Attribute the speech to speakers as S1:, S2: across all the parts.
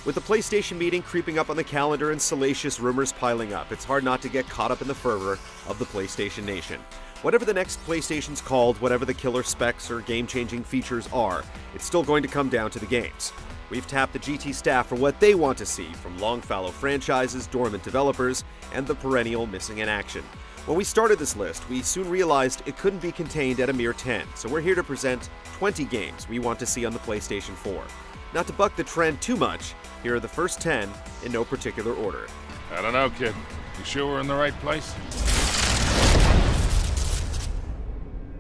S1: With the PlayStation meeting creeping up on the calendar and salacious rumors piling up, it's hard not to get caught up in the fervor of the PlayStation Nation. Whatever the next PlayStation's called, whatever the killer specs or game-changing features are, it's still going to come down to the games. We've tapped the GT staff for what they want to see from long-fallow franchises, dormant developers, and the perennial missing in action. When we started this list, we soon realized it couldn't be contained at a mere 10, so we're here to present 20 games we want to see on the PlayStation 4. Not to buck the trend too much, here are the first 10 in no particular order.
S2: I don't know, kid. You sure we're in the right place?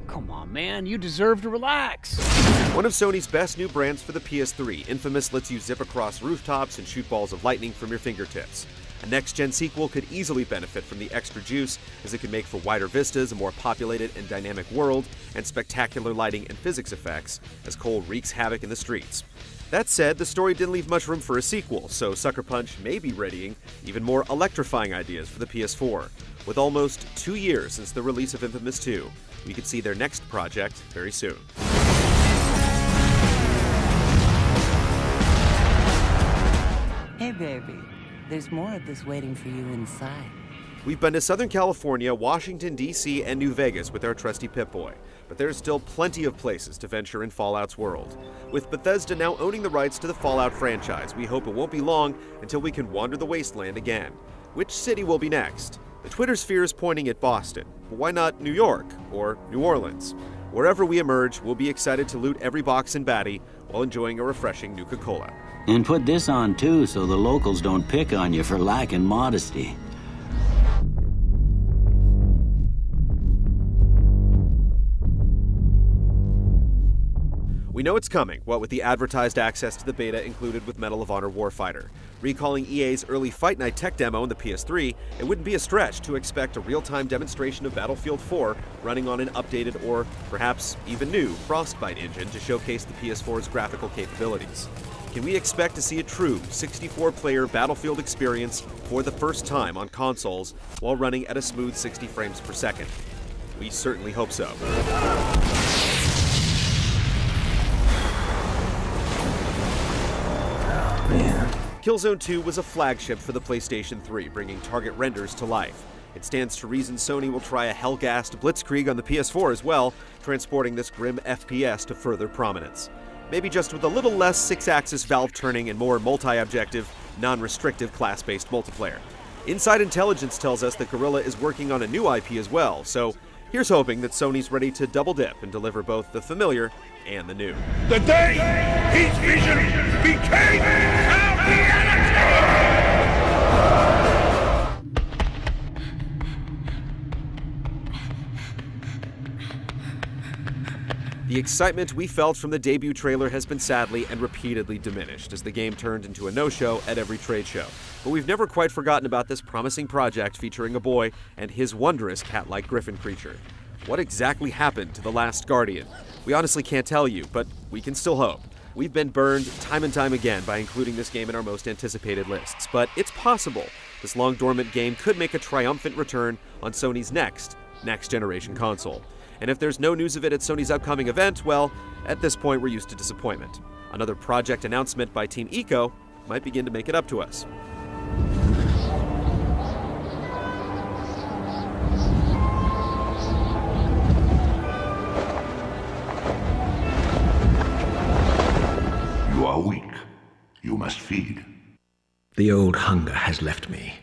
S3: Come on, man. You deserve to relax.
S1: One of Sony's best new brands for the PS3, Infamous lets you zip across rooftops and shoot balls of lightning from your fingertips. A next-gen sequel could easily benefit from the extra juice, as it could make for wider vistas, a more populated and dynamic world, and spectacular lighting and physics effects, as Cole wreaks havoc in the streets. That said, the story didn't leave much room for a sequel, so Sucker Punch may be readying even more electrifying ideas for the PS4. With almost 2 years since the release of Infamous 2, we could see their next project very soon.
S4: Hey, baby. There's more of this waiting for you inside.
S1: We've been to Southern California, Washington, D.C., and New Vegas with our trusty Pip-Boy, but there's still plenty of places to venture in Fallout's world. With Bethesda now owning the rights to the Fallout franchise, we hope it won't be long until we can wander the wasteland again. Which city will be next? The Twitter sphere is pointing at Boston, but why not New York or New Orleans? Wherever we emerge, we'll be excited to loot every box and baddie while enjoying a refreshing Nuka-Cola.
S5: And put this on too, so the locals don't pick on you for lacking modesty.
S1: We know it's coming, what with the advertised access to the beta included with Medal of Honor Warfighter. Recalling EA's early Fight Night tech demo on the PS3, it wouldn't be a stretch to expect a real-time demonstration of Battlefield 4 running on an updated or perhaps even new Frostbite engine to showcase the PS4's graphical capabilities. Can we expect to see a true 64-player Battlefield experience for the first time on consoles while running at a smooth 60 frames per second? We certainly hope so. Killzone 2 was a flagship for the PlayStation 3, bringing target renders to life. It stands to reason Sony will try a hell-gassed blitzkrieg on the PS4 as well, transporting this grim FPS to further prominence. Maybe just with a little less six-axis valve turning and more multi-objective, non-restrictive class-based multiplayer. Inside Intelligence tells us that Guerrilla is working on a new IP as well, so here's hoping that Sony's ready to double dip and deliver both the familiar and the new.
S2: The day his vision became our reality!
S1: The excitement we felt from the debut trailer has been sadly and repeatedly diminished as the game turned into a no-show at every trade show. But we've never quite forgotten about this promising project featuring a boy and his wondrous cat-like griffin creature. What exactly happened to The Last Guardian? We honestly can't tell you, but we can still hope. We've been burned time and time again by including this game in our most anticipated lists, but it's possible this long-dormant game could make a triumphant return on Sony's next-generation console. And if there's no news of it at Sony's upcoming event, well, at this point we're used to disappointment. Another project announcement by Team Eco might begin to make it up to us.
S6: You are weak. You must feed.
S7: The old hunger has left me.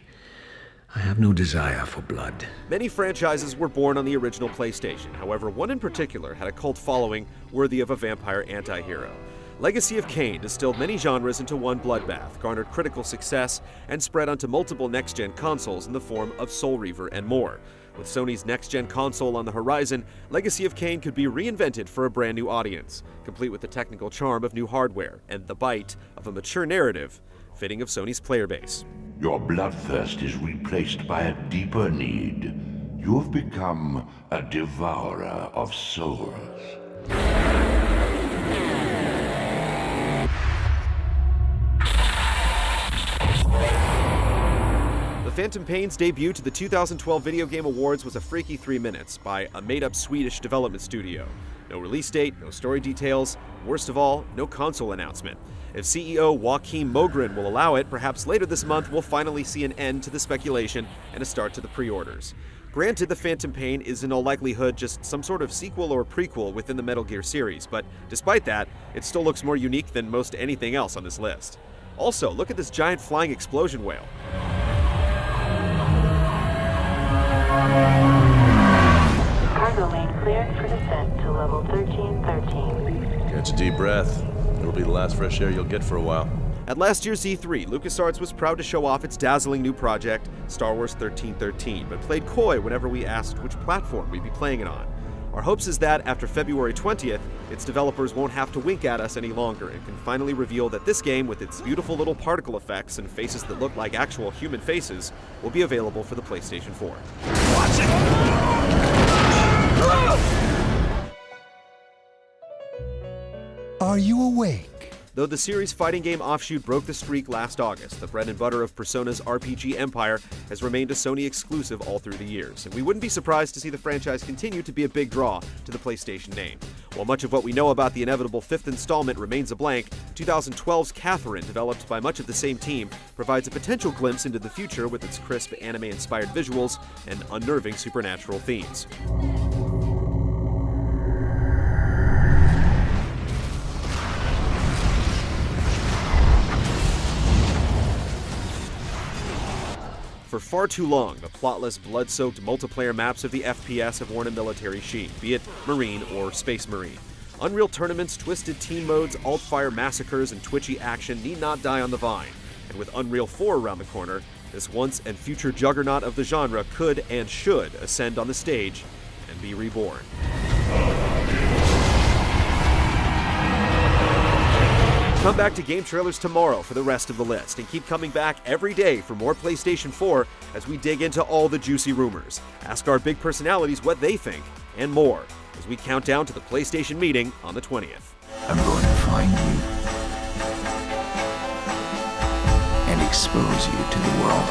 S7: I have no desire for blood.
S1: Many franchises were born on the original PlayStation. However, one in particular had a cult following worthy of a vampire anti-hero. Legacy of Kain distilled many genres into one bloodbath, garnered critical success, and spread onto multiple next-gen consoles in the form of Soul Reaver and more. With Sony's next-gen console on the horizon, Legacy of Kain could be reinvented for a brand new audience, complete with the technical charm of new hardware and the bite of a mature narrative fitting of Sony's player base.
S6: Your bloodthirst is replaced by a deeper need. You have become a devourer of souls.
S1: The Phantom Pain's debut to the 2012 Video Game Awards was a freaky 3 minutes by a made-up Swedish development studio. No release date, no story details, worst of all, no console announcement. If CEO Joachim Mogren will allow it, perhaps later this month we'll finally see an end to the speculation and a start to the pre-orders. Granted, The Phantom Pain is in all likelihood just some sort of sequel or prequel within the Metal Gear series, but despite that, it still looks more unique than most anything else on this list. Also, look at this giant flying explosion whale.
S8: Cargo lane cleared for descent to level 1313.
S9: Catch a deep breath. It'll be the last fresh air you'll get for a while.
S1: At last year's E3, LucasArts was proud to show off its dazzling new project, Star Wars 1313, but played coy whenever we asked which platform we'd be playing it on. Our hopes is that after February 20th, its developers won't have to wink at us any longer and can finally reveal that this game, with its beautiful little particle effects and faces that look like actual human faces, will be available for the PlayStation 4.
S2: Watch it!
S10: Are you awake?
S1: Though the series' fighting game offshoot broke the streak last August, the bread and butter of Persona's RPG empire has remained a Sony exclusive all through the years, and we wouldn't be surprised to see the franchise continue to be a big draw to the PlayStation name. While much of what we know about the inevitable fifth installment remains a blank, 2012's Catherine, developed by much of the same team, provides a potential glimpse into the future with its crisp anime-inspired visuals and unnerving supernatural themes. For far too long, the plotless, blood-soaked multiplayer maps of the FPS have worn a military sheen, be it Marine or Space Marine. Unreal tournaments, twisted team modes, alt-fire massacres, and twitchy action need not die on the vine. And with Unreal 4 around the corner, this once and future juggernaut of the genre could and should ascend on the stage and be reborn. Come back to Game Trailers tomorrow for the rest of the list, and keep coming back every day for more PlayStation 4 as we dig into all the juicy rumors, ask our big personalities what they think, and more as we count down to the PlayStation meeting on the 20th.
S10: I'm going to find you and expose you to the world.